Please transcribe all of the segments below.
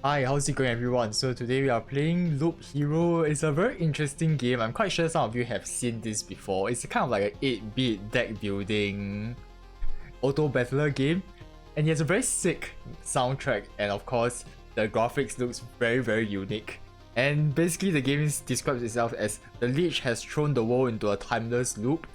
Hi, how's it going everyone? So today we are playing Loop Hero. It's a very interesting game. I'm quite sure some of you have seen this before. It's kind of like an 8-bit deck building auto battler game. And it has a very sick soundtrack, and of course the graphics looks very unique. And basically the game describes itself as the Lich has thrown the world into a timeless loop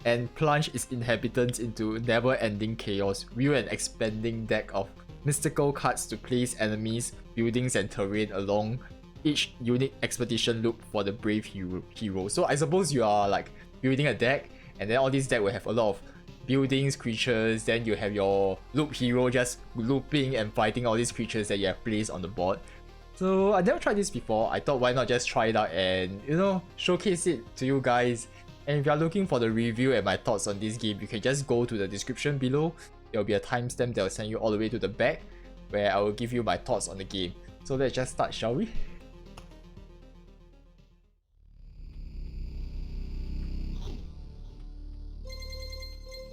and plunged its inhabitants into never-ending chaos. Wield an expanding deck of mystical cards to place enemies, buildings and terrain along each unique expedition loop for the brave hero. So I suppose you are like building a deck, and then all these deck will have a lot of buildings, creatures, then you have your loop hero just looping and fighting all these creatures that you have placed on the board. So I never tried this before. I thought why not just try it out and showcase it to you guys. And if you are looking for the review and my thoughts on this game, you can just go to the description below. There will be a timestamp that will send you all the way to the back, where I will give you my thoughts on the game. So let's just start, shall we?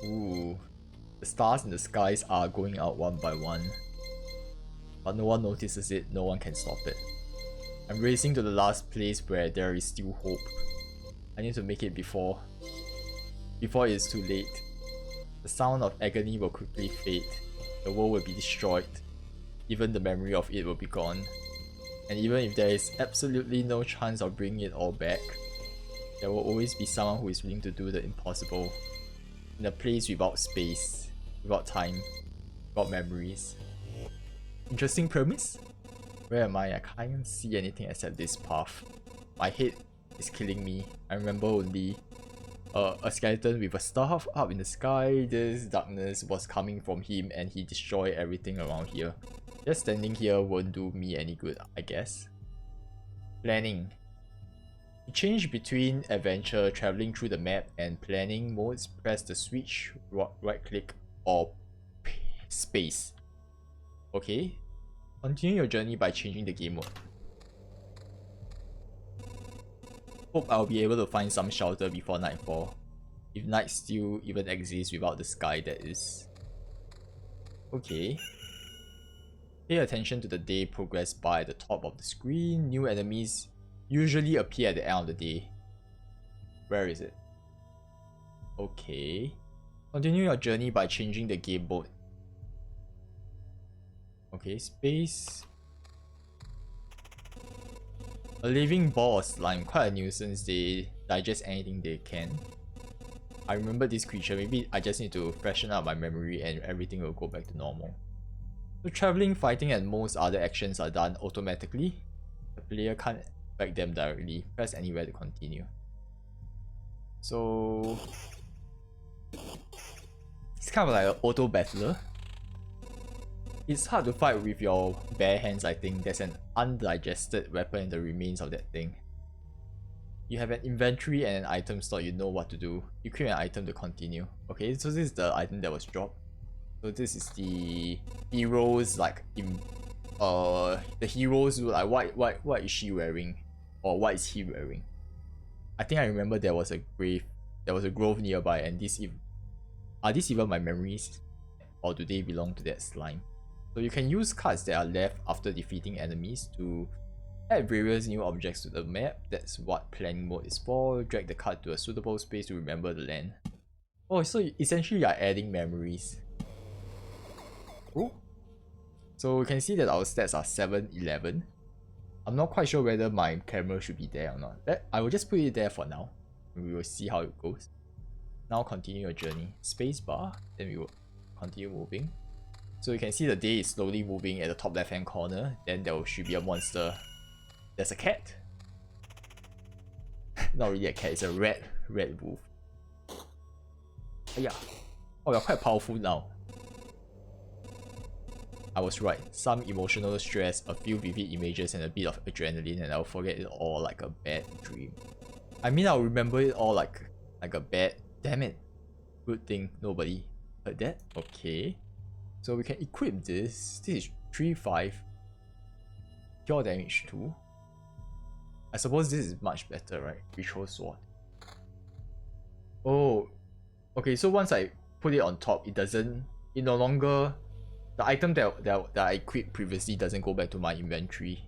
Ooh, the stars in the skies are going out one by one. But no one notices it, no one can stop it. I'm racing to the last place where there is still hope. I need to make it before it's too late. The sound of agony will quickly fade. The world will be destroyed. Even the memory of it will be gone. And even if there is absolutely no chance of bringing it all back, there will always be someone who is willing to do the impossible. In a place without space, without time, without memories. Interesting premise? Where am I? I can't see anything except this path. My head is killing me. I remember only a skeleton with a staff up in the sky. This darkness was coming from him and he destroyed everything around here. Just standing here won't do me any good, I guess. Planning. To change between adventure, traveling through the map, and planning modes, press the switch, right click, or space. Okay. Continue your journey by changing the game mode. Hope I'll be able to find some shelter before nightfall. If night still even exists without the sky, that is. Okay. Pay attention to the day progress by at the top of the screen. New enemies usually appear at the end of the day. Where is it? Okay. Continue your journey by changing the game mode. Okay, space. A living ball of slime, quite a nuisance. They digest anything they can. I remember this creature, maybe I just need to freshen up my memory and everything will go back to normal. So traveling, fighting and most other actions are done automatically. The player can't affect them directly. Press anywhere to continue. So it's kind of like an auto battler. It's hard to fight with your bare hands, I think. There's an undigested weapon in the remains of that thing. You have an inventory and an item slot, you know what to do. You create an item to continue. Okay, so this is the item that was dropped. So this is the heroes, like the heroes, like what is she wearing? Or what is he wearing? I think I remember there was a grove nearby, and are these even my memories? Or do they belong to that slime? So you can use cards that are left after defeating enemies to add various new objects to the map. That's what planning mode is for. Drag the card to a suitable space to remember the land. Oh, so essentially you are adding memories. Cool. So you can see that our stats are 7, 11. I'm not quite sure whether my camera should be there or not. I will just put it there for now. We will see how it goes. Now continue your journey. Spacebar, then we will continue moving. So you can see the day is slowly moving at the top left hand corner. Then there should be a monster. There's a cat. Not really a cat, it's a red wolf. Yeah. Oh, you're quite powerful now. I was right. Some emotional stress, a few vivid images and a bit of adrenaline, and I'll forget it all like a bad dream. I mean, I'll remember it all like a bad... Damn it. Good thing nobody heard that. Okay. So we can equip this. This is 3-5. Pure damage 2. I suppose this is much better, right? Ritual sword. Oh. Okay, so once I put it on top, it no longer The item that I equipped previously doesn't go back to my inventory.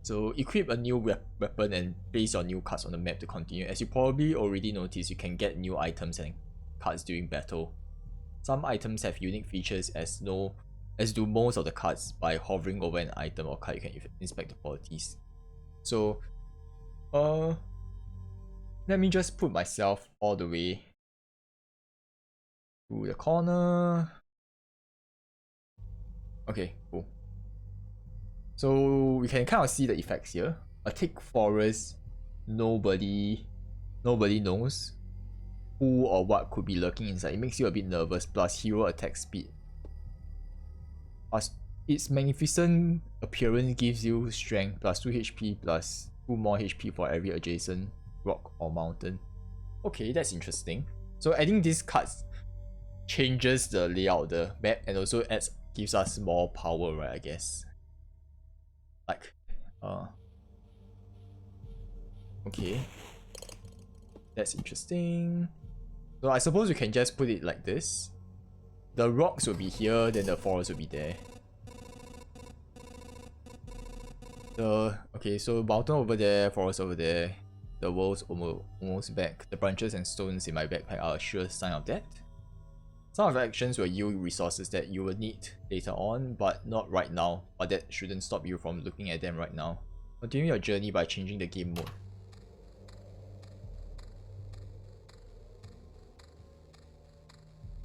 So equip a new weapon and place your new cards on the map to continue. As you probably already noticed, you can get new items and cards during battle. Some items have unique features as do most of the cards. By hovering over an item or card, you can inspect the qualities. So let me just put myself all the way to the corner. Okay, cool. So we can kind of see the effects here. A thick forest, nobody knows who or what could be lurking inside. It makes you a bit nervous, plus hero attack speed. Plus its magnificent appearance gives you strength, plus 2 HP, plus 2 more HP for every adjacent rock or mountain. Okay, that's interesting. So adding these cards changes the layout of the map and also gives us more power, right, I guess. Like, okay, that's interesting. So I suppose we can just put it like this. The rocks will be here, then the forest will be there. Okay, so mountain over there, forest over there. The world's almost back. The branches and stones in my backpack are a sure sign of that. Some of the actions will yield resources that you will need later on, but not right now. But that shouldn't stop you from looking at them right now. Continue your journey by changing the game mode.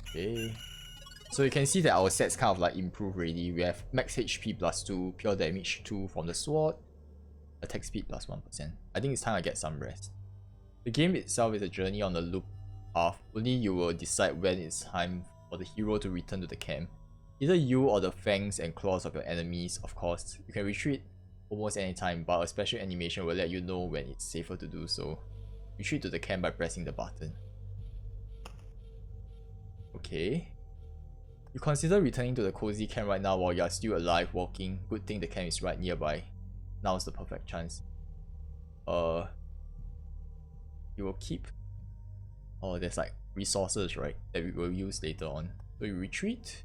Okay. So you can see that our sets kind of like improve already. We have max HP plus 2, pure damage 2 from the sword, attack speed plus 1%. I think it's time I get some rest. The game itself is a journey on a loop path. Only you will decide when it's time for the hero to return to the camp. Either you or the fangs and claws of your enemies, of course. You can retreat almost any time, but a special animation will let you know when it's safer to do so. Retreat to the camp by pressing the button. Okay. You consider returning to the cozy camp right now while you are still alive walking. Good thing the camp is right nearby. Now's the perfect chance. You will keep... Oh, there's like resources, right? That we will use later on. So you retreat.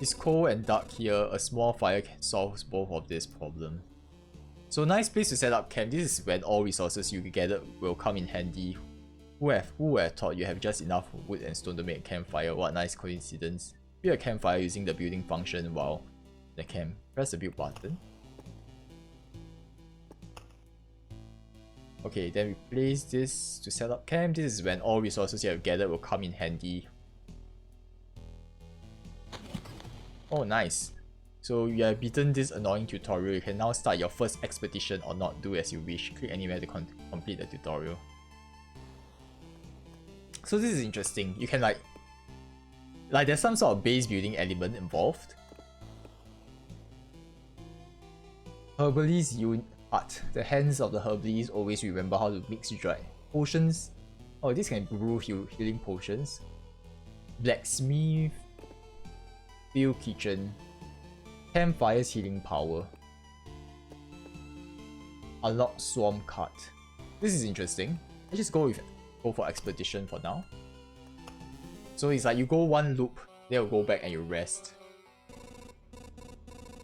It's cold and dark here. A small fire can solve both of this problem. So nice place to set up camp. This is when all resources you gathered will come in handy. Who would have thought you have just enough wood and stone to make a campfire? What a nice coincidence. Build a campfire using the building function while in the camp. Press the build button. Okay, then we place this to set up camp. This is when all resources you have gathered will come in handy. Oh, nice. So you have beaten this annoying tutorial. You can now start your first expedition or not, do as you wish. Click anywhere to complete the tutorial. So this is interesting. You can like there's some sort of base building element involved. Herbalist art. The hands of the herbalist always remember how to mix dry potions. Oh, this can brew healing potions. Blacksmith. Field kitchen. Campfire's healing power. Unlock swarm cart. This is interesting. Let's just go for expedition for now. So it's like you go one loop, then you go back and you rest.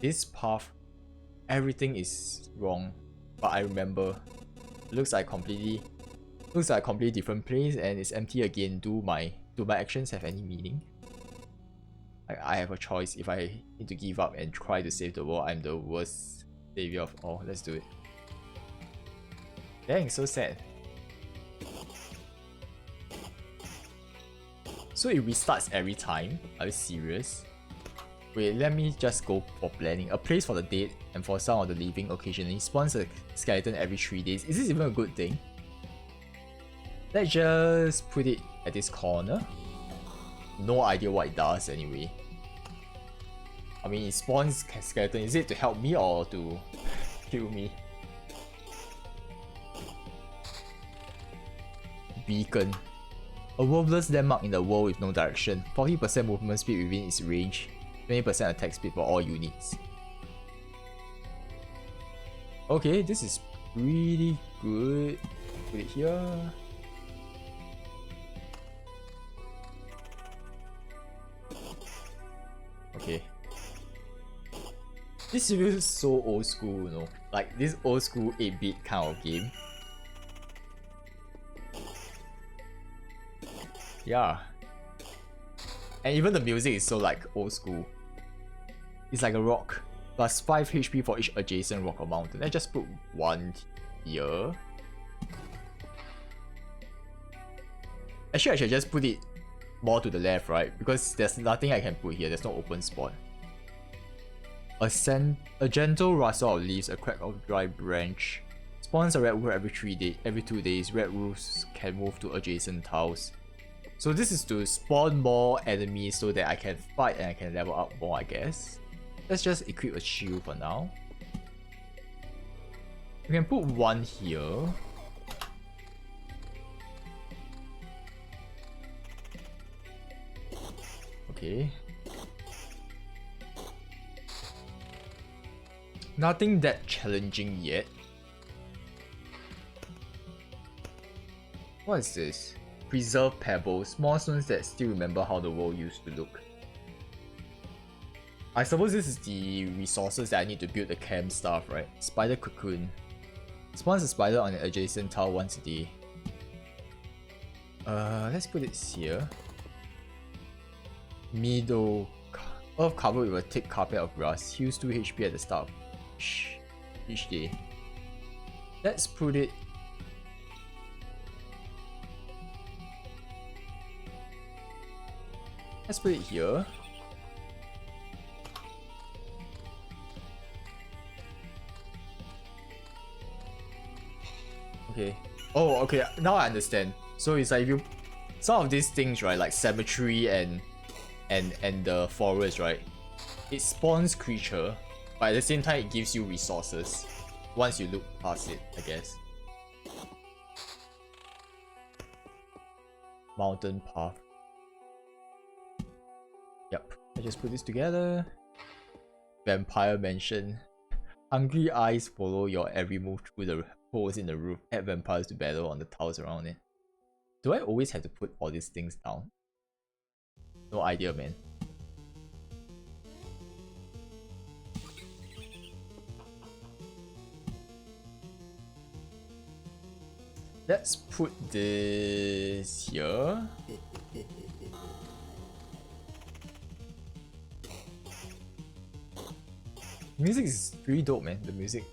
This path, everything is wrong, but I remember. It looks like a completely different place and it's empty again. Do my actions have any meaning? I have a choice. If I need to give up and try to save the world, I'm the worst savior of all. Let's do it. Dang, so sad. So it restarts every time? Are you serious? Wait, let me just go for planning. A place for the dead and for some of the living occasionally. Spawns a skeleton every 3 days. Is this even a good thing? Let's just put it at this corner. No idea what it does anyway. I mean, it spawns skeleton. Is it to help me or to kill me? Beacon. A worthless landmark in the world with no direction. 40% movement speed within its range. 20% attack speed for all units. Okay, this is pretty good. Put it here. Okay. This feels so old school, you know? Like this old school 8-bit kind of game. Yeah. And even the music is so like old school. It's like a rock. Plus 5 HP for each adjacent rock or mountain. Let's just put 1 here. Actually, I should just put it more to the left, right? Because there's nothing I can put here. There's no open spot. A gentle rustle of leaves, a crack of dry branch. Spawns a redwood every 2 days. Red wolves can move to adjacent tiles. So this is to spawn more enemies so that I can fight and I can level up more, I guess. Let's just equip a shield for now. We can put 1 here. Okay. Nothing that challenging yet. What is this? Preserve pebbles, small stones that still remember how the world used to look. I suppose this is the resources that I need to build the camp stuff, right? Spider cocoon. Spawns a spider on an adjacent tile once a day. Let's put it here. Meadow. Earth covered with a thick carpet of grass. Heals 2 HP at the start of each day. Let's put it. Let's put it here. Okay. Oh, okay. Now I understand. So it's like if you some of these things, right, like cemetery and the forest, right? It spawns creature, but at the same time it gives you resources once you look past it, I guess. Mountain path. Yep. I just put this together. Vampire mansion. Hungry eyes follow your every move through the holes in the roof. Add vampires to battle on the tiles around it. Do I always have to put all these things down? No idea, man. Let's put this here. Music is pretty dope, man. The music.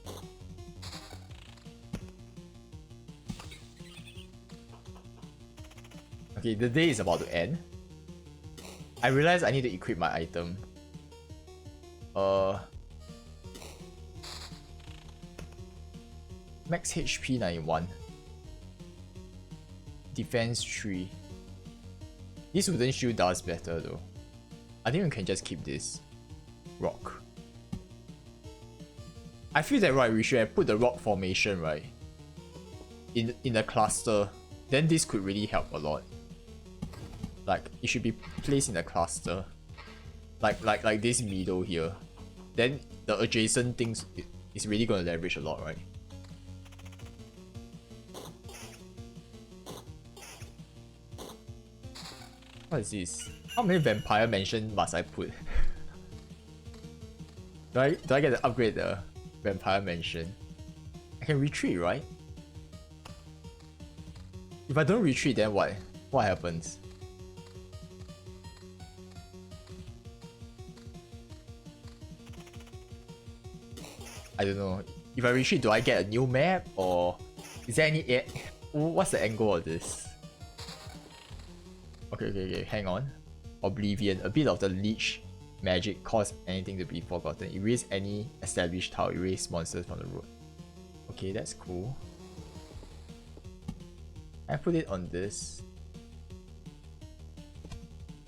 Okay, the day is about to end. I realize I need to equip my item. Max HP 91. Defense 3. This wooden shield does better though. I think we can just keep this. Rock. I feel that right, we should have put the rock formation right in the cluster. Then this could really help a lot. Like it should be placed in a cluster. Like this middle here. Then the adjacent things is really gonna leverage a lot, right? What is this? How many vampire mansion must I put? do I get to upgrade the vampire mansion? I can retreat, right? If I don't retreat, then what? What happens? I don't know. If I retreat, do I get a new map or is there any? What's the angle of this? Okay. Hang on. Oblivion. A bit of the Lich magic cause anything to be forgotten. Erase any established tile. Erase monsters from the road. Okay, that's cool. I put it on this.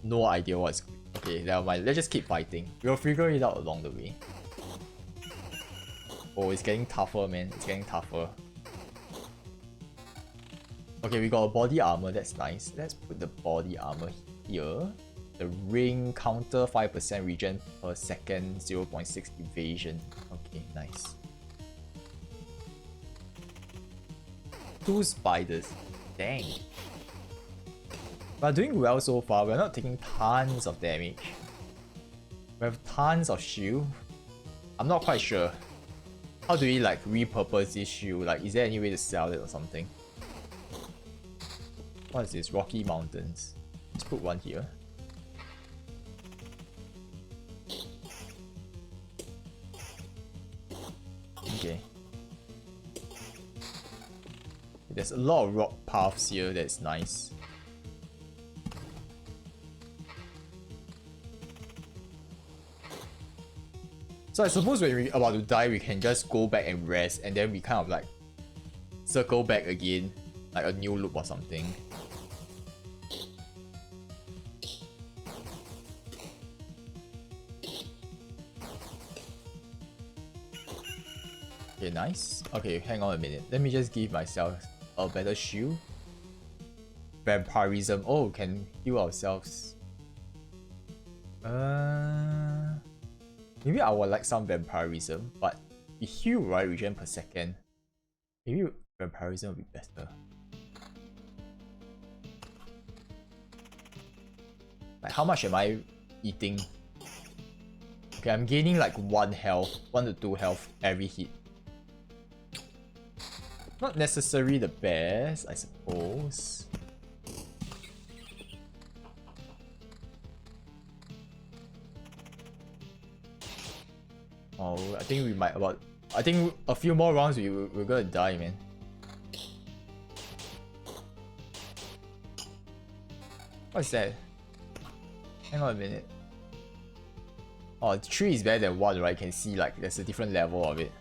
No idea what's. Okay, never mind. Let's just keep fighting. We'll figure it out along the way. Oh, it's getting tougher, man. It's getting tougher. Okay, we got a body armor. That's nice. Let's put the body armor here. The ring counter 5% regen per second, 0.6 evasion. Okay, nice. 2 spiders. Dang. We're doing well so far. We're not taking tons of damage. We have tons of shield. I'm not quite sure. How do we like repurpose this shield? Like, is there any way to sell it or something? What is this? Rocky Mountains. Let's put one here. Okay. There's a lot of rock paths here, that's nice. So I suppose when we're about to die, we can just go back and rest, and then we kind of like circle back again, like a new loop or something. Okay, nice. Okay, hang on a minute. Let me just give myself a better shield. Vampirism. Oh, can heal ourselves. Maybe I would like some vampirism, but we heal, right? Regen per second. Maybe vampirism would be better. Like, how much am I eating? Okay, I'm gaining like 1 health, 1 to 2 health every hit. Not necessarily the best, I suppose. Oh, I think we might I think a few more rounds we're gonna die, man. What's that? Hang on a minute. Oh, 3 is better than 1, right? You can see like there's a different level of it.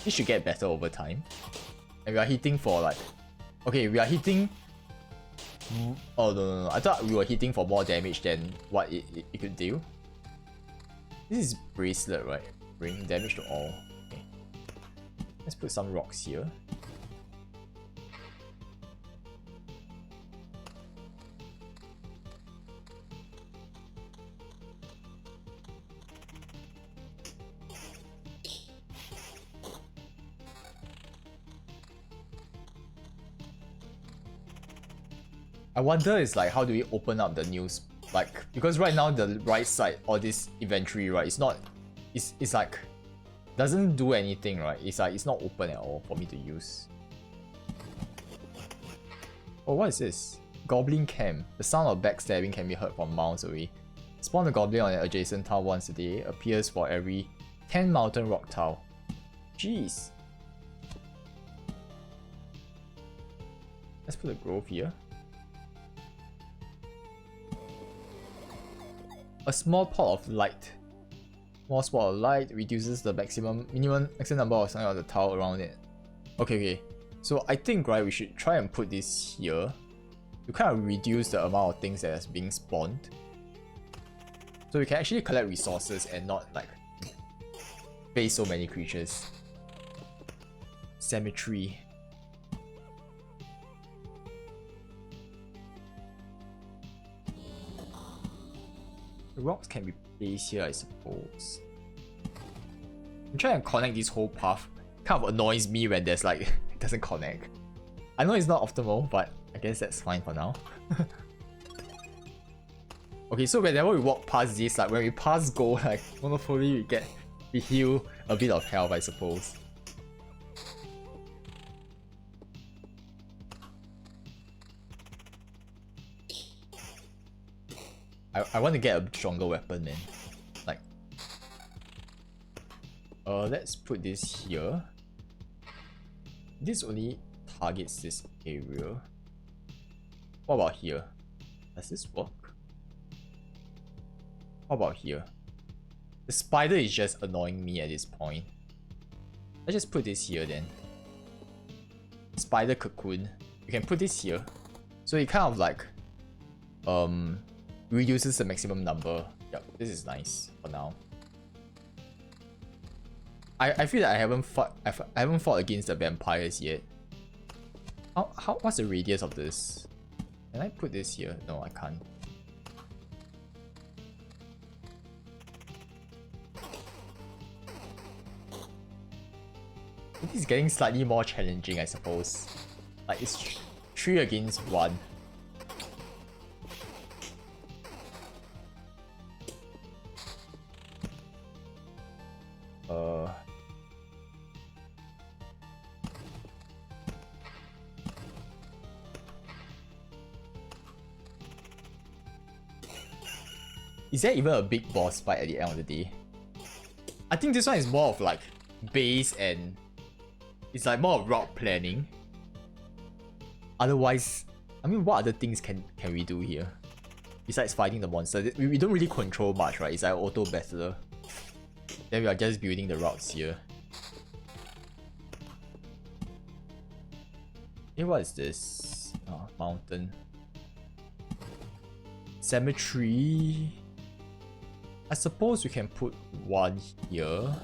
It should get better over time. And we are hitting for like... Okay, we are hitting... Oh, no. I thought we were hitting for more damage than what it could do. This is bracelet, right? Bring damage to all. Okay. Let's put some rocks here. I wonder is like how do we open up the news, like because right now the right side or this inventory, right, it's not, it's like doesn't do anything, right? It's like it's not open at all for me to use. Oh, what is this? Goblin camp. The sound of backstabbing can be heard from miles away. Spawn a goblin on an adjacent tile once a day. Appears for every 10 mountain rock tile. Jeez. Let's put a grove here. A small pot of light. Small spot of light reduces the maximum number of signs on the tile around it. Okay. So I think, right, we should try and put this here to kind of reduce the amount of things that is being spawned. So we can actually collect resources and not like face so many creatures. Cemetery. The rocks can be placed here, I suppose. I'm trying to connect this whole path. Kind of annoys me when there's like, it doesn't connect. I know it's not optimal, but I guess that's fine for now. Okay, so whenever we walk past this, like when we pass gold, like hopefully we heal a bit of health, I suppose. I want to get a stronger weapon, man. Like, let's put this here. This only targets this area. What about here? Does this work? What about here? The spider is just annoying me at this point. Let's just put this here then. Spider cocoon. You can put this here. So it kind of like reduces the maximum number. Yep, this is nice for now. I feel that I haven't fought against the vampires yet. What's the radius of this? Can I put this here? No, I can't. This is getting slightly more challenging, I suppose. Like it's 3 against 1. Is there even a big boss fight at the end of the day? I think this one is more of like base and it's like more of route planning. Otherwise, I mean, what other things can we do here? Besides fighting the monster, we don't really control much, right? It's like auto battler. Then we are just building the routes here. Hey, what is this? Oh, mountain. Cemetery. I suppose we can put one here.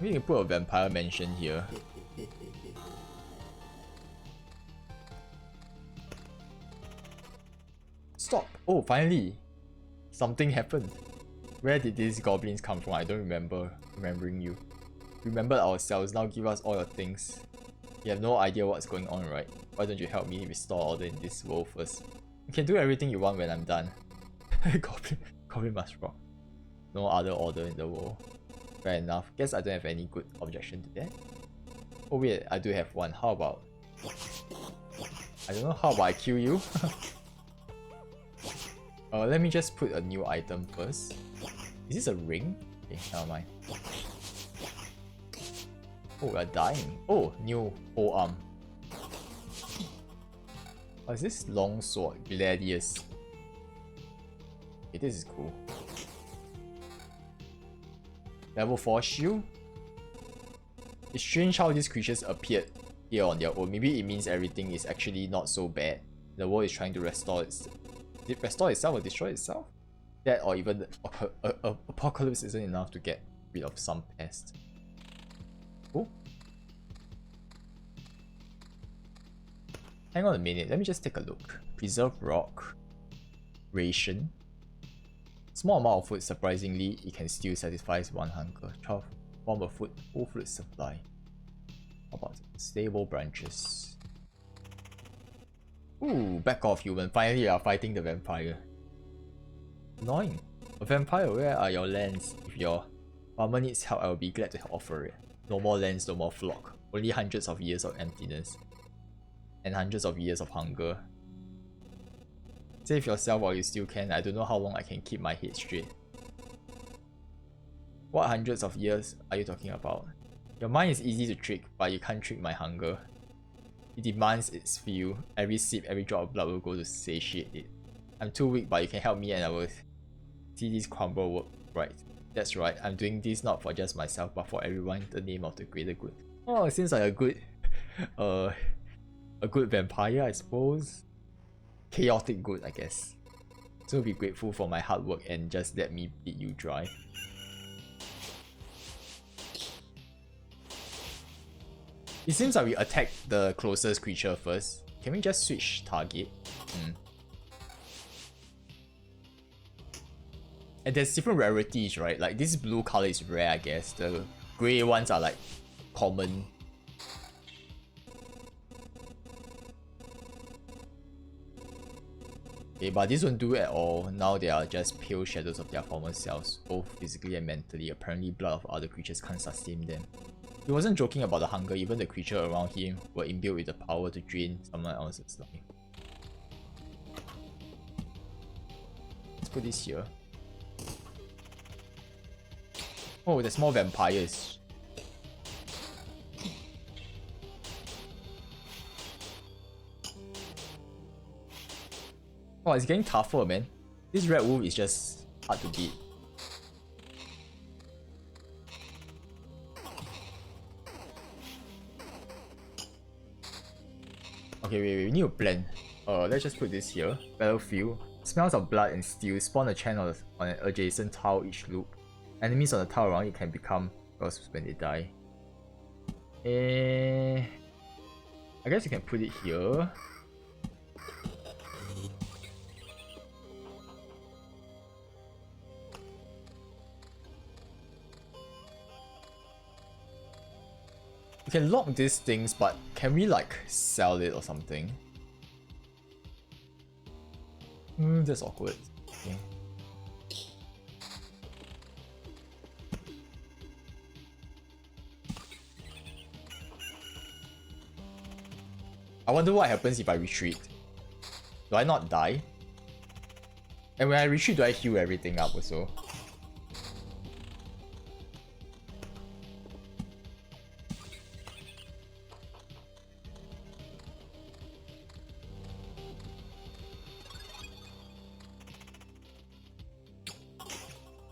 We can put a vampire mansion here. Stop! Oh, finally! Something happened. Where did these goblins come from? I don't remember remembering you. Remember ourselves, now give us all your things. You have no idea what's going on, right? Why don't you help me restore order in this world first? You can do everything you want when I'm done. Goblin must rock. No other order in the world. Fair enough. Guess I don't have any good objection to that. Oh wait, I do have one. How about... I don't know, how about I kill you? Let me just put a new item first. Is this a ring? Okay, never mind. Oh, we are dying. Oh, new forearm. What is this? Long sword, Gladius. Okay, this is cool. Level 4 shield. It's strange how these creatures appeared here on their own. Maybe it means everything is actually not so bad. The world is trying to restore its... Did it restore itself or destroy itself? That or even the apocalypse isn't enough to get rid of some pest. Oh. Hang on a minute, let me just take a look. Preserve rock. Ration. Small amount of food, surprisingly, it can still satisfy one hunger. 12 form of food, full food supply. How about stable branches? Ooh, back off human. Finally we are fighting the vampire. Annoying. A vampire, where are your lands? If your farmer needs help, I will be glad to offer it. No more lands, no more flock. Only hundreds of years of emptiness. And hundreds of years of hunger. Save yourself while you still can. I don't know how long I can keep my head straight. What hundreds of years are you talking about? Your mind is easy to trick, but you can't trick my hunger. It demands its fuel. Every sip, every drop of blood will go to satiate it. I'm too weak, but you can help me and I will see this crumble work right. That's right, I'm doing this not for just myself, but for everyone in the name of the greater good. Oh, it seems like a good vampire, I suppose. Chaotic good, I guess. So be grateful for my hard work and just let me beat you dry. It seems like we attack the closest creature first. Can we just switch target? And there's different rarities, right? Like this blue color is rare, I guess. The grey ones are like common. Okay, but this won't do at all. Now they are just pale shadows of their former selves, both physically and mentally. Apparently blood of other creatures can't sustain them. He wasn't joking about the hunger, even the creature around him were imbued with the power to drain someone else's life. Let's put this here. Oh, there's more vampires. Oh, it's getting tougher, man. This red wolf is just hard to beat. Okay, wait, we need to plan. Let's just put this here. Battlefield. Smells of blood and steel. Spawn a channel on an adjacent tile each loop. Enemies on the tile around it can become ghosts when they die. I guess you can put it here. We can lock these things, but can we like sell it or something? That's awkward. Okay. I wonder what happens if I retreat. Do I not die? And when I retreat, do I heal everything up also?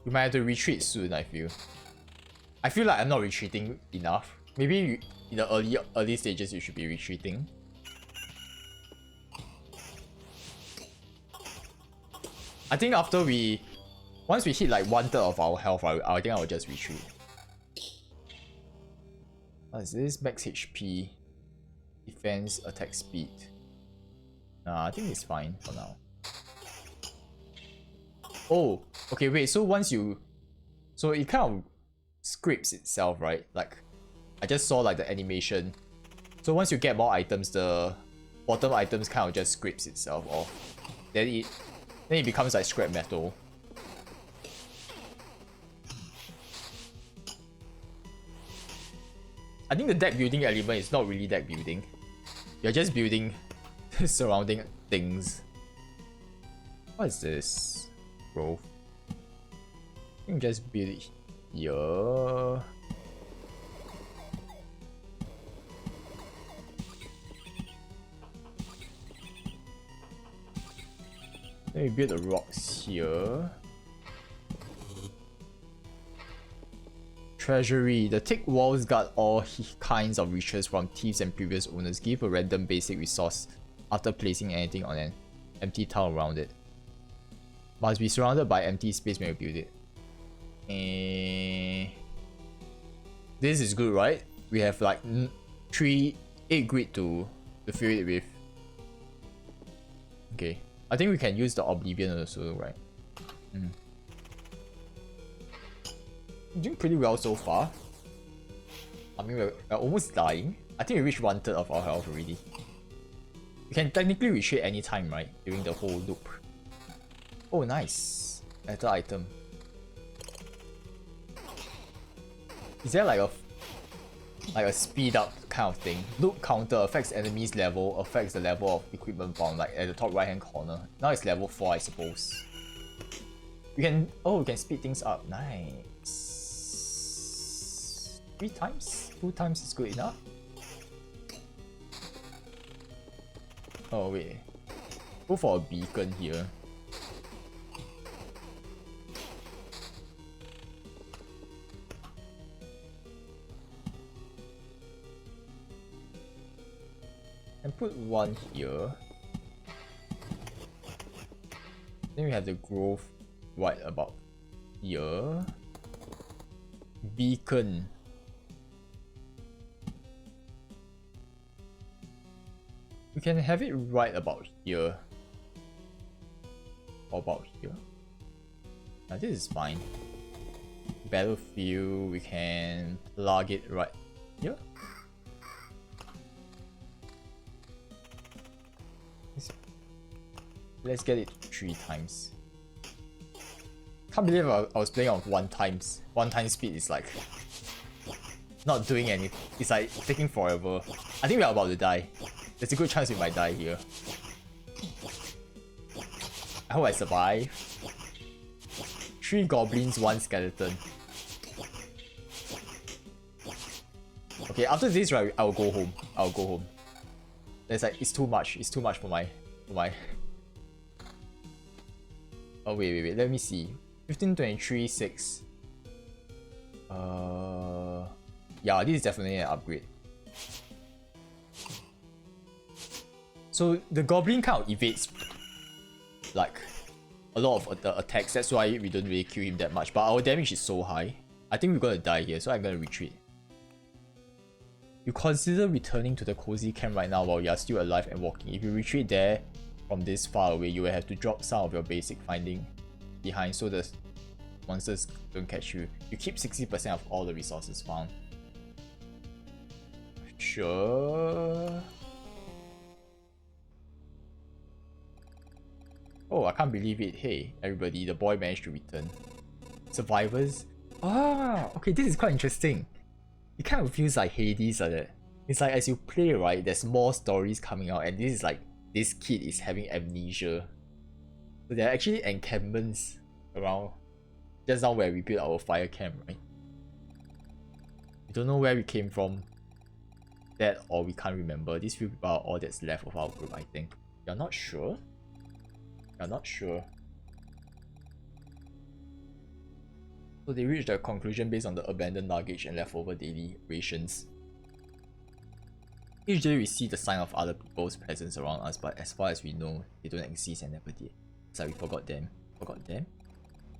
We might have to retreat soon, I feel. I feel like I'm not retreating enough. Maybe in the early stages you should be retreating. I think after once we hit like 1/3 of our health, I think I will just retreat. What is this? Max HP, defense, attack speed. Nah, I think it's fine for now. Oh, okay, wait, so so it kind of scripts itself, right? Like, I just saw like the animation. So once you get more items, the bottom items kind of just scripts itself off. Then it becomes like scrap metal. I think the deck building element is not really deck building. You're just building surrounding things. What is this? Growth. You can just build it here. Then we build the rocks here. Treasury. The thick walls guard all kinds of riches from thieves and previous owners. Give a random basic resource after placing anything on an empty tile around it. Must be surrounded by empty space when you build it. This is good, right? We have like 8 grid to fill it with. Okay. I think we can use the Oblivion also, right? Doing pretty well so far. I mean, we're almost dying. I think we reached 1/3 of our health already. We can technically retreat anytime, right? During the whole loop. Oh, nice. Better item. Is there like a speed up kind of thing? Loop counter affects enemies level, affects the level of equipment bound, like at the top right hand corner. Now it's level 4, I suppose. We can speed things up. Nice. 3 times? 2 times is good enough? Oh wait. Go for a beacon here. And put one here. Then we have the growth right about here. Beacon. We can have it right about here. Or about here. Now this is fine. Battlefield, we can plug it right here. Let's get it 3 times. Can't believe I was playing on 1 times. 1 time speed is like not doing anything. It's like taking forever. I think we're about to die. There's a good chance we might die here. I hope I survive. 3 goblins, 1 skeleton. Okay, after this, right, I'll go home. I'll go home. It's like it's too much. It's too much for my. Oh wait. Let me see. 15, 23, 6. Yeah, this is definitely an upgrade. So the goblin kind of evades like a lot of the attacks. That's why we don't really kill him that much. But our damage is so high. I think we're gonna die here, so I'm gonna retreat. You consider returning to the cozy camp right now while you are still alive and walking. If you retreat there from this far away, you will have to drop some of your basic finding behind so the monsters don't catch you. You keep 60% of all the resources found. Sure. Oh, I can't believe it. Hey, everybody, the boy managed to return. Survivors? Ah, okay, this is quite interesting. It kind of feels like Hades like that. It's like as you play, right, there's more stories coming out, and this is like, this kid is having amnesia. So there are actually encampments around just now where we built our fire camp, right? We don't know where we came from. That or we can't remember. These few people are all that's left of our group, I think. You're not sure? You're not sure. So they reached a conclusion based on the abandoned luggage and leftover daily rations. Each day we see the sign of other people's presence around us, but as far as we know, they don't exist and never did. It's like we forgot them. Forgot them?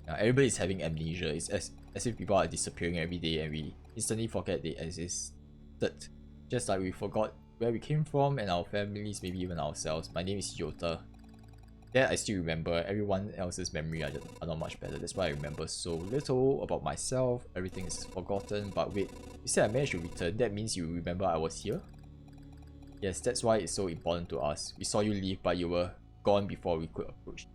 Yeah, everybody's having amnesia. It's as if people are disappearing every day and we instantly forget they existed. Just like we forgot where we came from and our families, maybe even ourselves. My name is Yota. That I still remember. Everyone else's memory are not much better. That's why I remember so little about myself. Everything is forgotten. But wait, you said I managed to return. That means you remember I was here? Yes, that's why it's so important to us. We saw you leave, but you were gone before we could approach.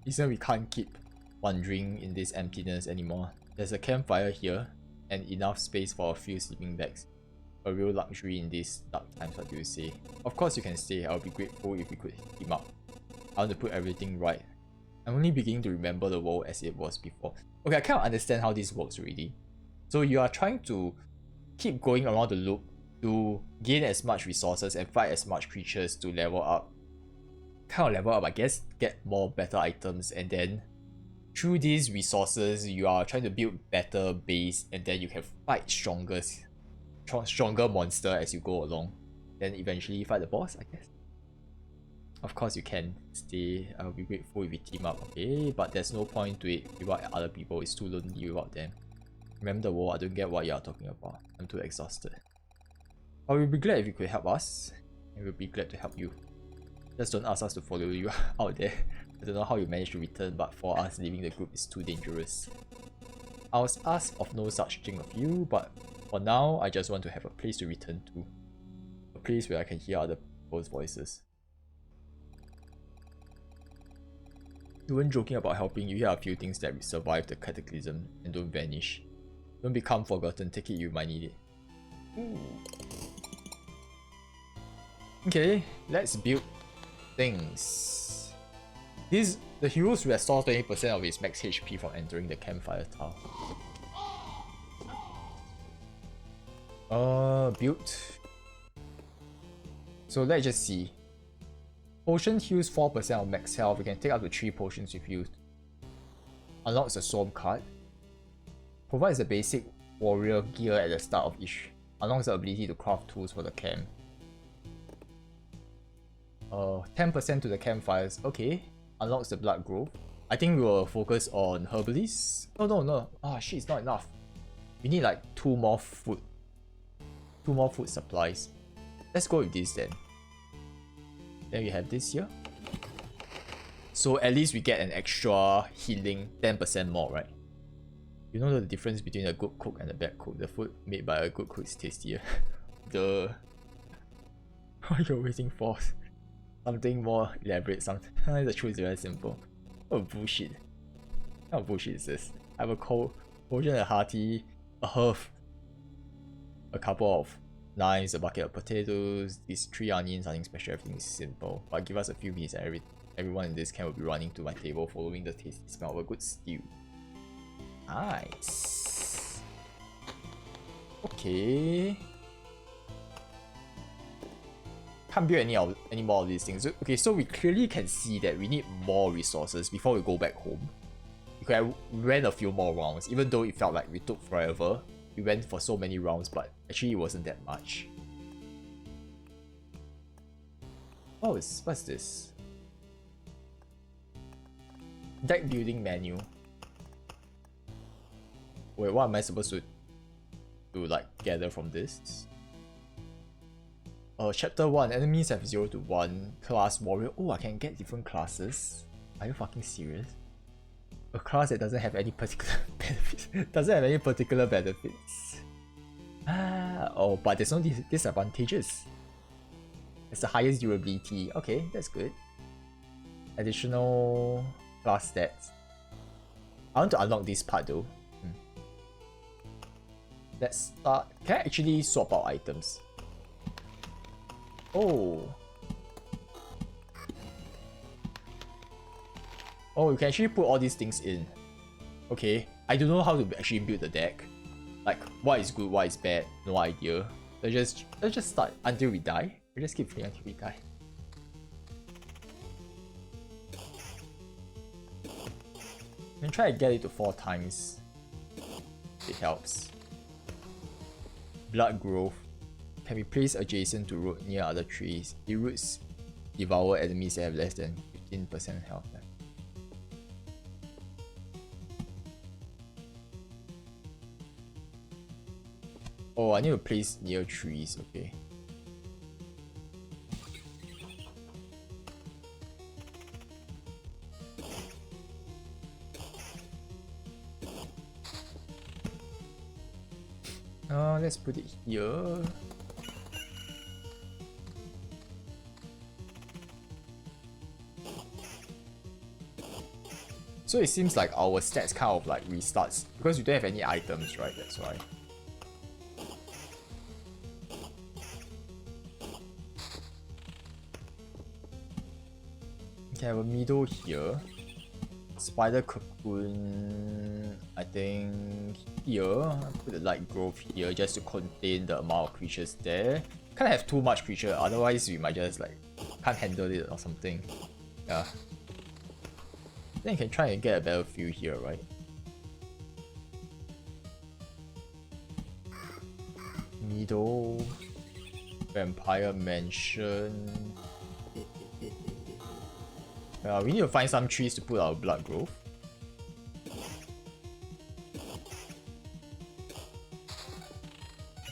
Isn't we can't keep wandering in this emptiness anymore. There's a campfire here and enough space for a few sleeping bags. A real luxury in these dark times, what do you say? Of course you can stay. I'll be grateful if we could team up. I want to put everything right. I'm only beginning to remember the world as it was before. Okay, I kind of understand how this works already. So you are trying to keep going around the loop to gain as much resources and fight as much creatures to level up. Kind of level up, I guess, get more better items, and then through these resources you are trying to build better base, and then you can fight stronger monster as you go along. Then eventually fight the boss, I guess. Of course you can stay. I'll be grateful if we team up, okay? But there's no point to it without other people. It's too lonely without them. Remember the war, I don't get what you are talking about. I'm too exhausted. But we'll be glad if you could help us. And we'll be glad to help you. Just don't ask us to follow you out there. I don't know how you managed to return, but for us, leaving the group is too dangerous. I was asked of no such thing of you, but for now, I just want to have a place to return to. A place where I can hear other people's voices. You weren't joking about helping. You hear a few things that survive the cataclysm and don't vanish. Don't become forgotten. Take it, you might need it. Ooh. Okay, let's build things. The heroes restore 20% of his max HP from entering the campfire tile. Build. So let's just see. Potion heals 4% of max health. You can take up to 3 potions with you. Unlocks a swarm card. Provides the basic warrior gear at the start of each. Unlocks the ability to craft tools for the camp. 10% to the campfires. Okay. Unlocks the blood growth. I think we will focus on herbalists. No. Ah, shit, it's not enough. We need like 2 more food. 2 more food supplies. Let's go with this then. Then we have this here. So at least we get an extra healing 10% more, right? You know the difference between a good cook and a bad cook. The food made by a good cook is tastier. Duh. What are you waiting for? Something more elaborate, something. The truth is very simple. What bullshit. What kind of bullshit is this? I have a potion, a hearty, a herb, a couple of knives, a bucket of potatoes, these 3 onions, nothing special, everything is simple. But give us a few minutes and everyone in this camp will be running to my table following the tasty smell of a good stew. Nice. Okay. Can't build any more of these things. Okay, so we clearly can see that we need more resources before we go back home. We ran a few more rounds, even though it felt like we took forever. We went for so many rounds, but actually it wasn't that much. Oh, what's this? Deck building menu. Wait, what am I supposed to like gather from this? Chapter 1, enemies have 0 to 1, class warrior. Oh, I can get different classes. Are you fucking serious? A class that doesn't have any particular benefits. Oh, but there's no disadvantages. It's the highest durability. Okay, that's good. Additional class stats. I want to unlock this part though. Let's start. Can I actually swap out items? Oh. Oh, you can actually put all these things in. Okay. I don't know how to actually build the deck. Like, what is good, what is bad, no idea. Let's just start until we die. We just keep playing until we die. And try to get it to 4 times. It helps. Blood growth can be placed adjacent to root near other trees. The roots devour enemies that have less than 15% health. Oh, I need to place near trees, okay. Let's put it here. So it seems like our stats kind of like restarts because we don't have any items, right? That's why. Okay, I have a middle here. Spider cocoon, I think here. I'll put the light growth here just to contain the amount of creatures there. Can't have too much creature, otherwise we might just like can't handle it or something. Yeah. Then you can try and get a better feel here, right? Middle, vampire mansion. We need to find some trees to put our blood growth.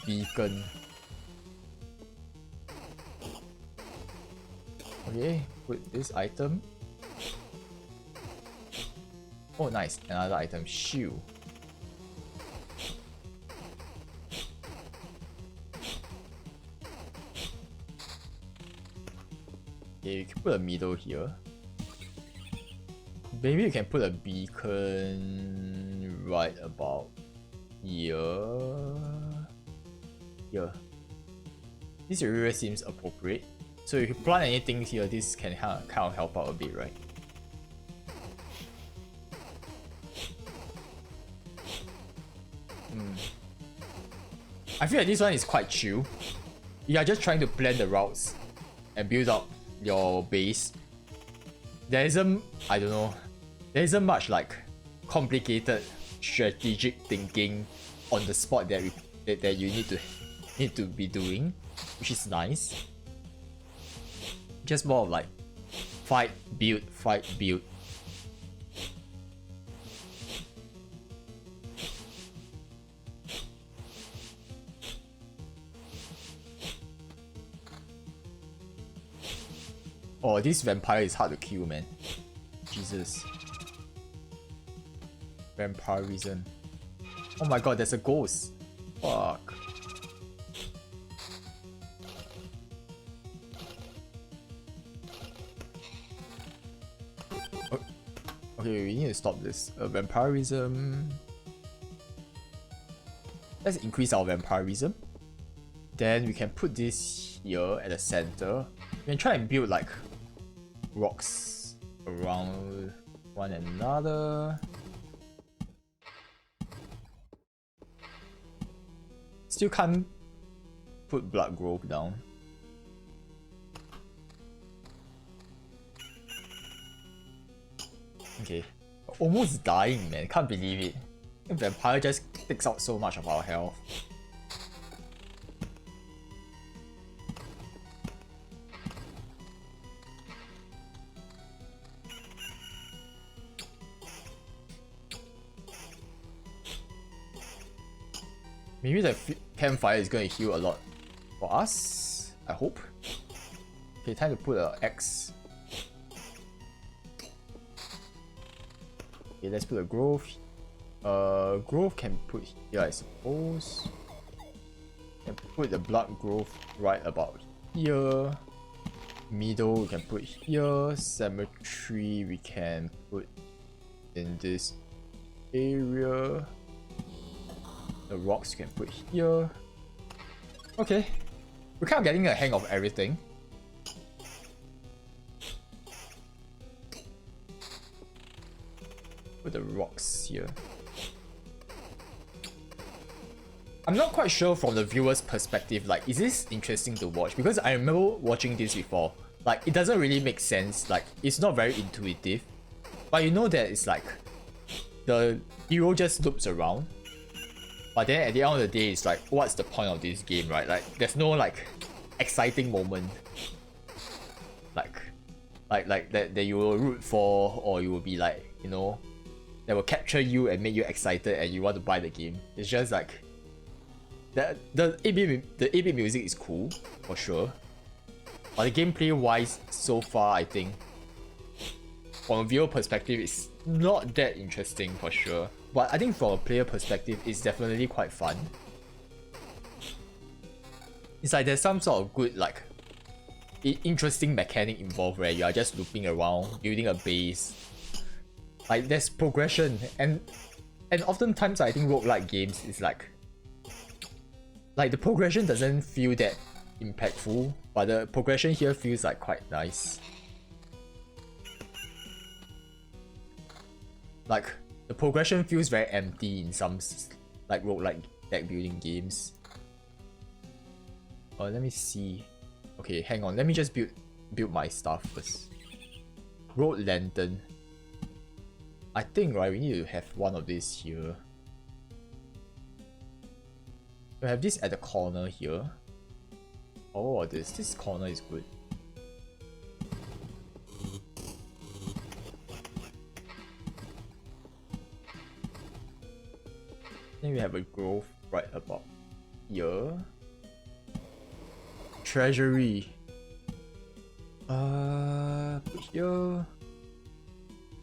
Beacon. Okay, put this item. Oh nice, another item, shoe. Okay, you can put a middle here. Maybe you can put a beacon right about here. Here. This area seems appropriate. So if you plant anything here, this can kind of help out a bit, right? I feel like this one is quite chill. You are just trying to plan the routes and build up your base. There isn't, I don't know, there isn't much like complicated strategic thinking on the spot that you need to be doing, which is nice. Just more of like fight, build, fight, build. Oh, this vampire is hard to kill, man. Jesus. Vampirism. Oh my god, there's a ghost. Fuck. Okay, we need to stop this. Vampirism. Let's increase our vampirism. Then we can put this here at the center. We can try and build like rocks around one another. Still can't put blood growth down. Okay, almost dying, man. Can't believe it. The vampire just takes out so much of our health. Maybe the campfire is going to heal a lot for us, I hope. Okay, time to put an X. Okay, let's put a growth. Growth can put here, I suppose. Can put the blood growth right about here. Middle we can put here. Cemetery we can put in this area. The rocks you can put here. Okay. We're kind of getting a hang of everything. Put the rocks here. I'm not quite sure from the viewer's perspective, like, is this interesting to watch? Because I remember watching this before. Like, it doesn't really make sense. Like, it's not very intuitive. But you know that it's like, the hero just loops around. But then at the end of the day, it's like, what's the point of this game, right? Like, there's no, like, exciting moment. Like that you will root for, or you will be like, you know, that will capture you and make you excited and you want to buy the game. It's just like, the 8-bit music is cool, for sure. But the gameplay wise, so far, I think, from a viewer perspective, it's not that interesting for sure. But I think from a player perspective, it's definitely quite fun. It's like there's some sort of good, like, interesting mechanic involved where you are just looping around, building a base. Like, there's progression, and oftentimes I think roguelike games is like the progression doesn't feel that impactful, but the progression here feels like quite nice. Like, the progression feels very empty in some like roguelike deck building games. Let me see. Okay, hang on. Let me just build my stuff first. Road lantern. I think, right, we need to have one of these here. We have this at the corner here. Oh, this corner is good. Then we have a grove right about here. Treasury. Put here.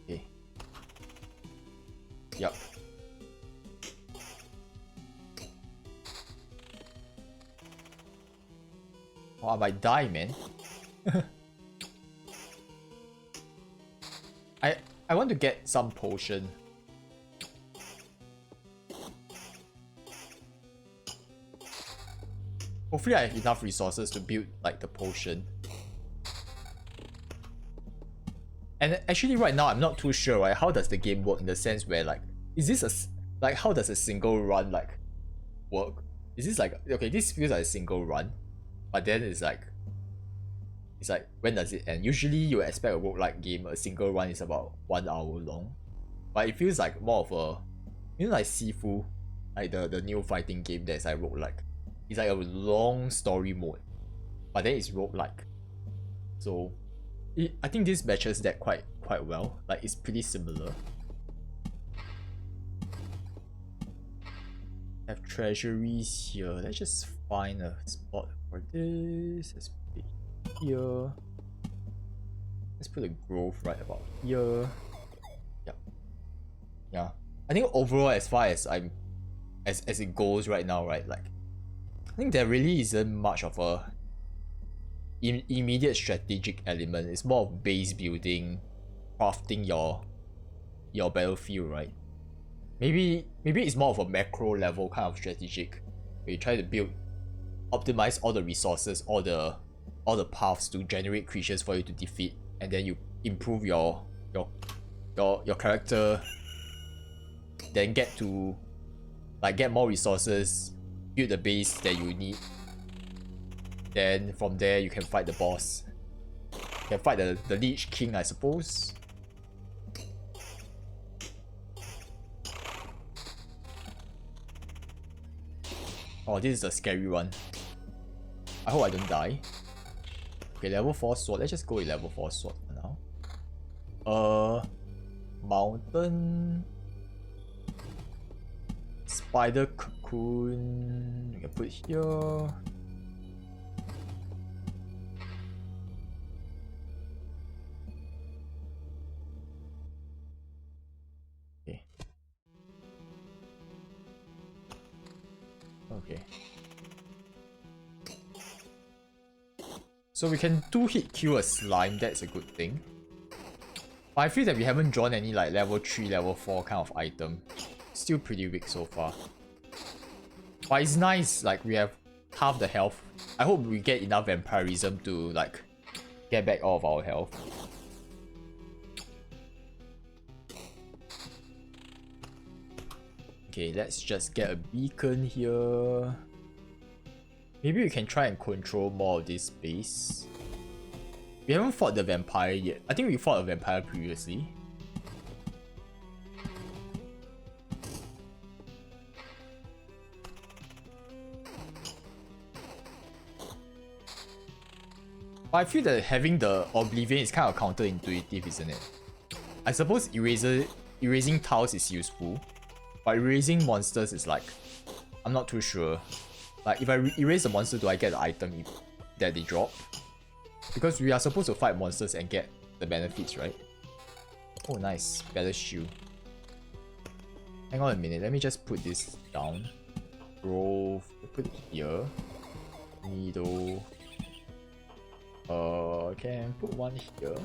Okay. Yup. Oh, I might die, man. I want to get some potion. Hopefully I have enough resources to build like the potion. And actually right now I'm not too sure, right? How does the game work in the sense where like, is this like, how does a single run like work? Is this like, okay, this feels like a single run, but then it's like when does it end? Usually you expect a roguelike game, a single run is about 1 hour long, but it feels like more of a, you know, like Sifu, like the new fighting game that's like roguelike. It's like a long story mode, but then it's roguelike. So I think this matches that quite well. Like, it's pretty similar. Have treasuries here. Let's just find a spot for this. Let's put it here. Let's put a grove right about here. Yeah. I think overall, as far as as it goes right now, right, like, I think there really isn't much of a immediate strategic element. It's more of base building, crafting your battlefield, right? Maybe it's more of a macro level kind of strategic, where you try to optimize all the resources, all the paths to generate creatures for you to defeat, and then you improve your character, then get more resources, build the base that you need. Then from there you can fight the boss. You can fight the Lich King, I suppose. Oh, this is a scary one. I hope I don't die. Okay, level 4 sword. Let's just go with level 4 sword for now. Mountain. Spider cocoon. You can put here. Okay. So we can 2-hit kill a slime, that's a good thing. But I feel that we haven't drawn any like level 3, level 4 kind of item. Still pretty weak so far. But it's nice, like we have half the health. I hope we get enough vampirism to like get back all of our health. Okay, let's just get a beacon here. Maybe we can try and control more of this space. We haven't fought the vampire yet. I think we fought a vampire previously. But I feel that having the Oblivion is kind of counterintuitive, isn't it? I suppose erasing tiles is useful, but erasing monsters is like, I'm not too sure. Like, if I erase the monster, do I get the item that they drop? Because we are supposed to fight monsters and get the benefits, right? Oh, nice. Better shield. Hang on a minute. Let me just put this down. Grove. Put it here. Needle. Can put one here.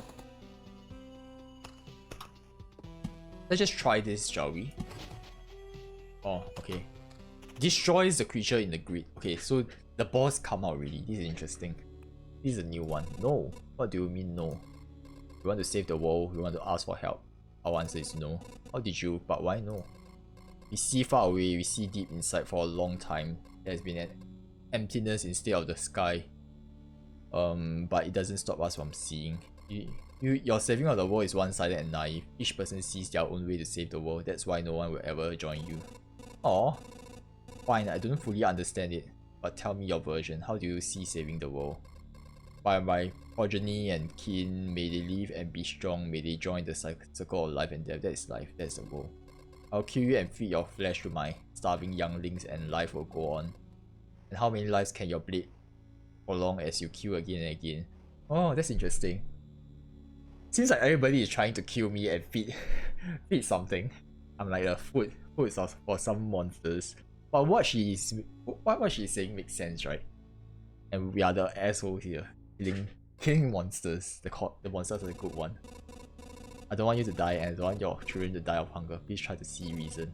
Let's just try this, shall we? Oh, okay. Destroys the creature in the grid. Okay, so the boss come out already. This is interesting. This is a new one. No. What do you mean no? We want to save the world. We want to ask for help. Our answer is no. How did you? But why no? We see far away. We see deep inside for a long time. There has been an emptiness instead of the sky. But it doesn't stop us from seeing. Your saving of the world is one-sided and naive. Each person sees their own way to save the world. That's why no one will ever join you. Aww. Fine, I don't fully understand it. But tell me your version. How do you see saving the world? By my progeny and kin, may they live and be strong. May they join the circle of life and death. That is life. That's the world. I'll kill you and feed your flesh to my starving younglings, and life will go on. And how many lives can your blade prolong as you kill again and again? Oh, that's interesting. Seems like everybody is trying to kill me and feed something. I'm like a food source for some monsters. But what she's saying makes sense, right? And we are the assholes here, killing monsters. The monsters are the good one. I don't want you to die, and I don't want your children to die of hunger. Please try to see reason.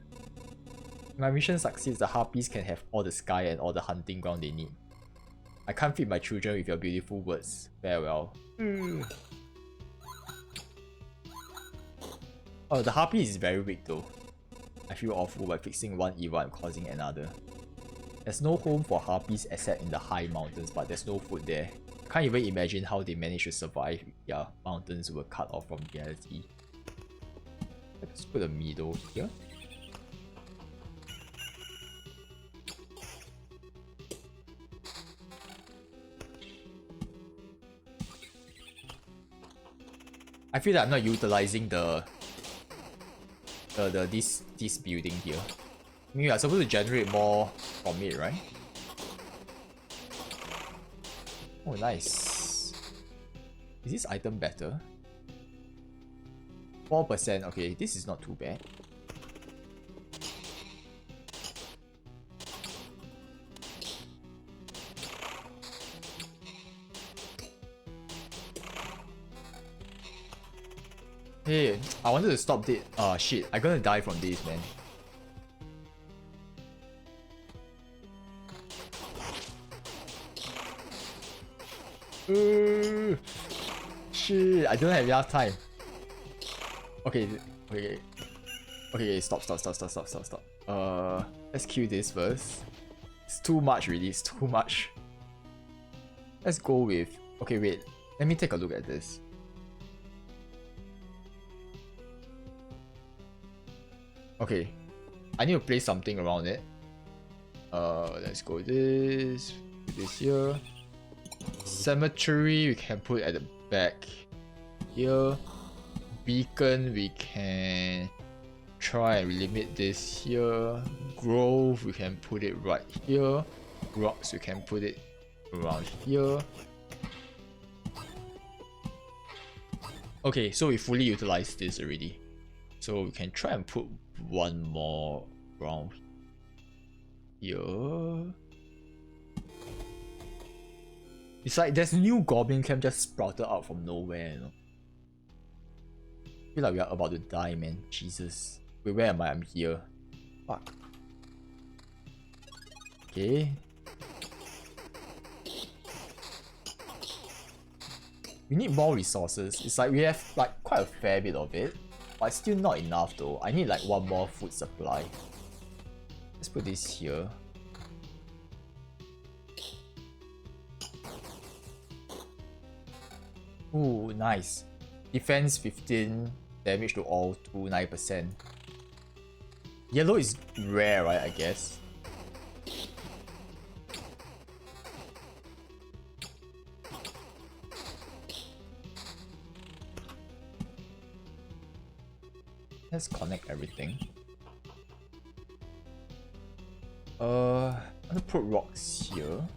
If my mission succeeds, the harpies can have all the sky and all the hunting ground they need. I can't feed my children with your beautiful words. Farewell. Oh, the harpy is very weak though. I feel awful by fixing one evil and causing another. There's no home for harpies except in the high mountains, but there's no food there. Can't even imagine how they manage to survive if their mountains were cut off from reality. Let's put a middle here. I feel that I'm not utilizing this building here. I mean, we are supposed to generate more from it, right? Oh, nice. Is this item better? 4%. Okay, this is not too bad. Hey, I wanted to stop this. Oh shit, I'm gonna die from this, man. Shit, I don't have enough time. Okay, stop. Let's kill this first. It's too much really, it's too much. Let's go with... Okay, wait. Let me take a look at this. Okay, I need to place something around it. Let's go this. Put this here. Cemetery we can put at the back here. Beacon we can try and limit this here. Grove we can put it right here. Rocks we can put it around here. Okay, so we fully utilized this already. So we can try and put one more around here. It's like there's new goblin camp just sprouted out from nowhere, you know. I feel like we are about to die, man. Jesus. Wait, where am I? I'm here. Fuck. Okay. We need more resources. It's like we have like quite a fair bit of it. But still not enough though. I need like one more food supply. Let's put this here. Ooh, nice. Defense 15, damage to all 9%. Yellow is rare, right? I guess. Let's connect everything. I'm gonna put rocks here.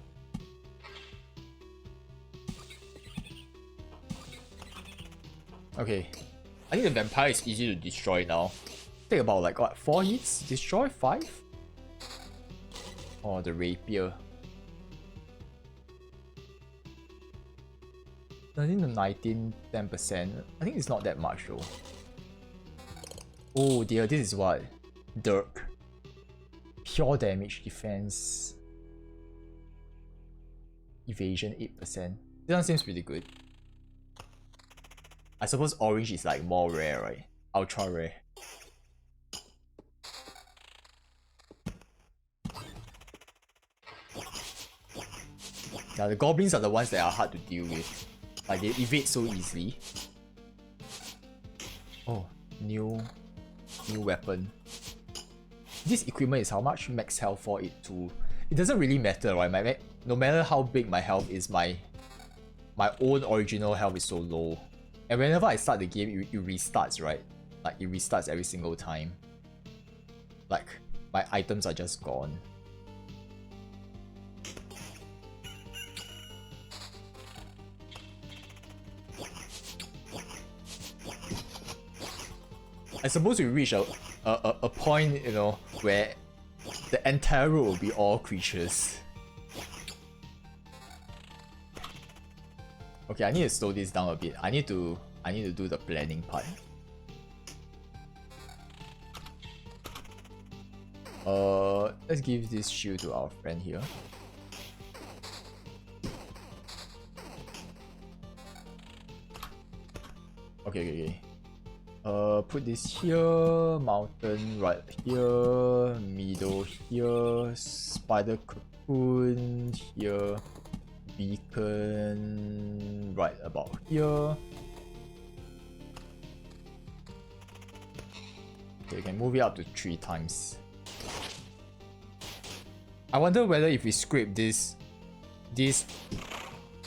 Okay. I think the vampire is easy to destroy now. Take about like what, 4 hits? Destroy 5? Oh, the rapier. 13 to 19, 10%. I think it's not that much though. Oh dear, this is what? Dirk. Pure damage, defense. Evasion 8%. This one seems pretty good. I suppose orange is like more rare, right? Ultra rare. Now the goblins are the ones that are hard to deal with. Like they evade so easily. Oh, new weapon. This equipment is how much? Max health 482. It doesn't really matter, right? No matter how big my health is, my own original health is so low. And whenever I start the game, it restarts, right? Like it restarts every single time. Like my items are just gone. I suppose we reach a point, you know, where the entire road will be all creatures. Okay, I need to slow this down a bit. I need to do the planning part. Let's give this shield to our friend here. Okay. Put this here, mountain right here, middle here, spider cocoon here, beacon right about here. Okay, we can move it up to 3 times. I wonder whether if we scrape these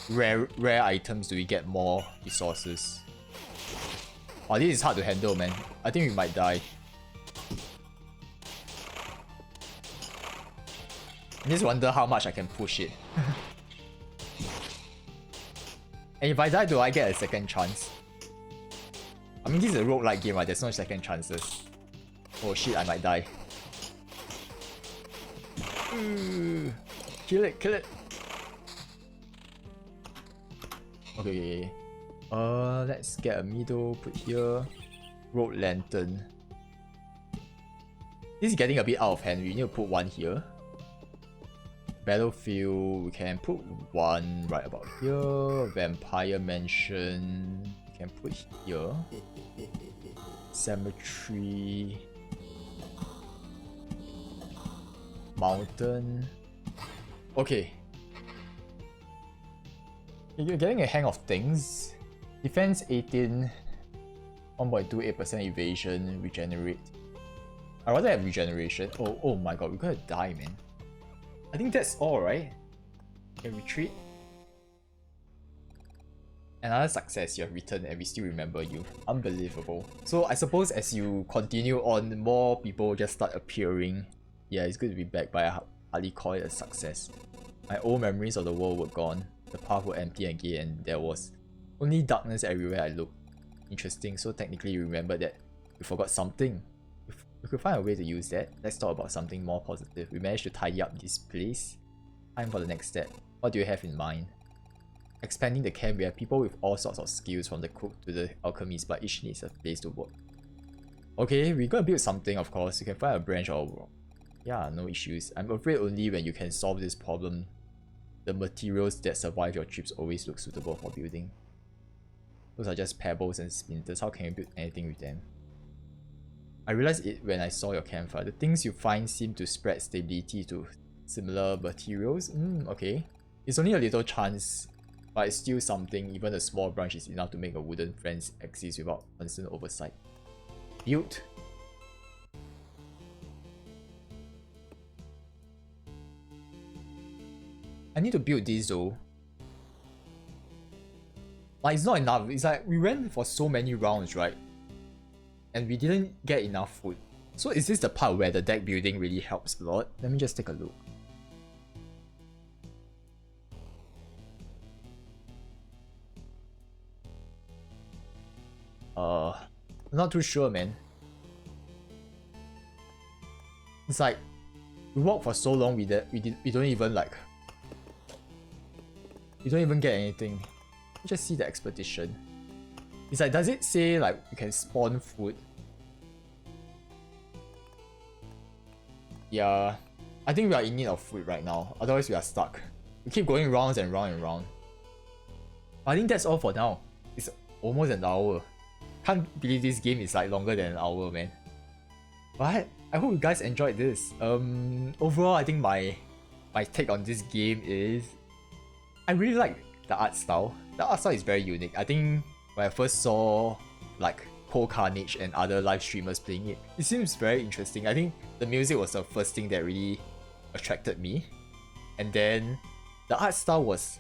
rare items, do we get more resources? Oh, this is hard to handle, man. I think we might die. I just wonder how much I can push it. And if I die, do I get a second chance? I mean, this is a roguelike game, right? There's no second chances. Oh shit, I might die. Kill it. Okay. Let's get a middle, put here. Road lantern. This is getting a bit out of hand. We need to put 1 here. Battlefield, we can put 1 right about here. Vampire mansion, we can put here. Cemetery. Mountain. Okay. You're getting a hang of things. Defense 18, 1.28% evasion, regenerate. I'd rather have regeneration. Oh my god, we're gonna die, man. I think that's all, right? Can retreat. Another success, you have returned and we still remember you. Unbelievable. So I suppose as you continue on, more people just start appearing. Yeah, it's good to be back, but I hardly call it a success. My old memories of the world were gone. The path were empty again and there was only darkness everywhere I looked. Interesting, so technically you remember that we forgot something. If we could find a way to use that, let's talk about something more positive. We managed to tidy up this place. Time for the next step. What do you have in mind? expanding the camp, we have people with all sorts of skills from the cook to the alchemist, but each needs a place to work. Okay, we're gonna build something, of course. You can find a branch or... yeah, no issues. I'm afraid only when you can solve this problem, the materials that survive your trips always look suitable for building. Those are just pebbles and splinters. How can you build anything with them? I realized it when I saw your campfire. The things you find seem to spread stability to similar materials. Okay. It's only a little chance, but it's still something. Even a small branch is enough to make a wooden fence exist without constant oversight. Build. I need to build this though. Like, it's not enough. It's like we went for so many rounds, right? And we didn't get enough food. So is this the part where the deck building really helps a lot? Let me just take a look. I'm not too sure, man. It's like we walked for so long, we don't even like, we don't even get anything. Just see the expedition. It's like, does it say like you can spawn food? Yeah, I think we are in need of food right now. Otherwise we are stuck. We keep going rounds and round and round. I think that's all for now. It's almost an hour. Can't believe this game is like longer than an hour, man. But I hope you guys enjoyed this. Overall, I think my take on this game is I really like the art style. The art style is very unique. I think when I first saw like Cold Carnage and other live streamers playing it, it seems very interesting. I think the music was the first thing that really attracted me. And then the art style was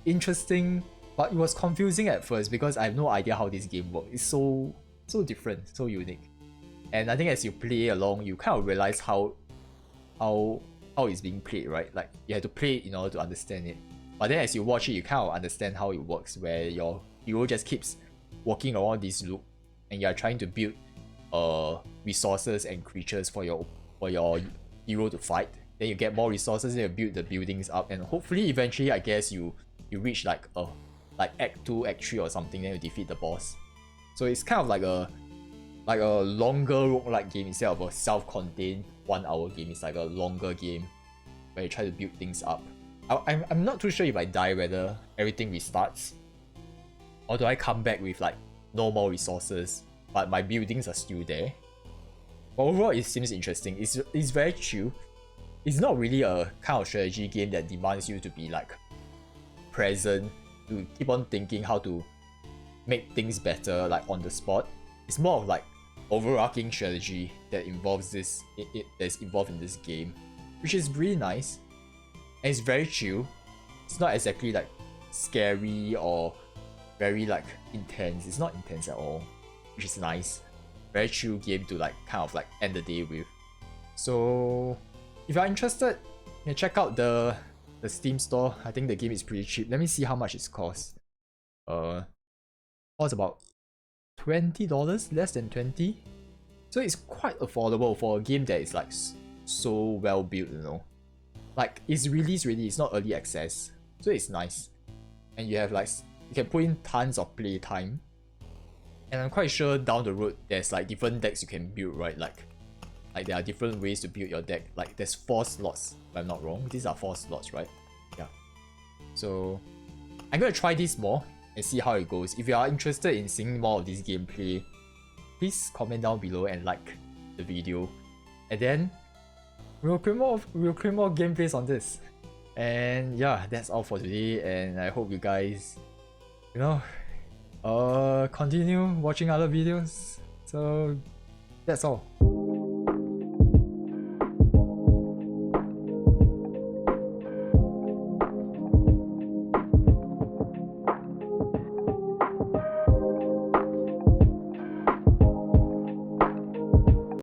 interesting, but it was confusing at first because I have no idea how this game works. It's so different, so unique. And I think as you play along, you kind of realize how it's being played, right? Like you have to play it in order to understand it. But then as you watch it, you kind of understand how it works, where your hero just keeps walking around this loop and you are trying to build resources and creatures for your hero to fight. Then you get more resources, then you build the buildings up, and hopefully eventually I guess you reach like Act 2, Act 3 or something, then you defeat the boss. So it's kind of like a longer roguelike game instead of a self-contained 1 hour game. It's like a longer game where you try to build things up. I'm not too sure if I die whether everything restarts, or do I come back with like no more resources but my buildings are still there. But overall it seems interesting. It's very chill. It's not really a kind of strategy game that demands you to be like present, to keep on thinking how to make things better like on the spot. It's more of like overarching strategy that involves that's involved in this game, which is really nice. And it's very chill. It's not exactly like scary or very like intense. It's not intense at all, which is nice. Very chill game to like kind of like end the day with. So if you're interested, you can check out the Steam store. I think the game is pretty cheap. Let me see how much it costs. Costs about $20, less than 20. So it's quite affordable for a game that is like so well built, you know. Like it's released already, it's not early access, so it's nice. And you have like, you can put in tons of play time. And I'm quite sure down the road there's like different decks you can build, right? Like there are different ways to build your deck. Like there's 4 slots, if I'm not wrong. These are 4 slots, right? Yeah. So I'm gonna try this more and see how it goes. If you are interested in seeing more of this gameplay, please comment down below and like the video. And then we'll create more gameplays on this. And yeah, that's all for today, and I hope you guys, you know, continue watching other videos. So that's all.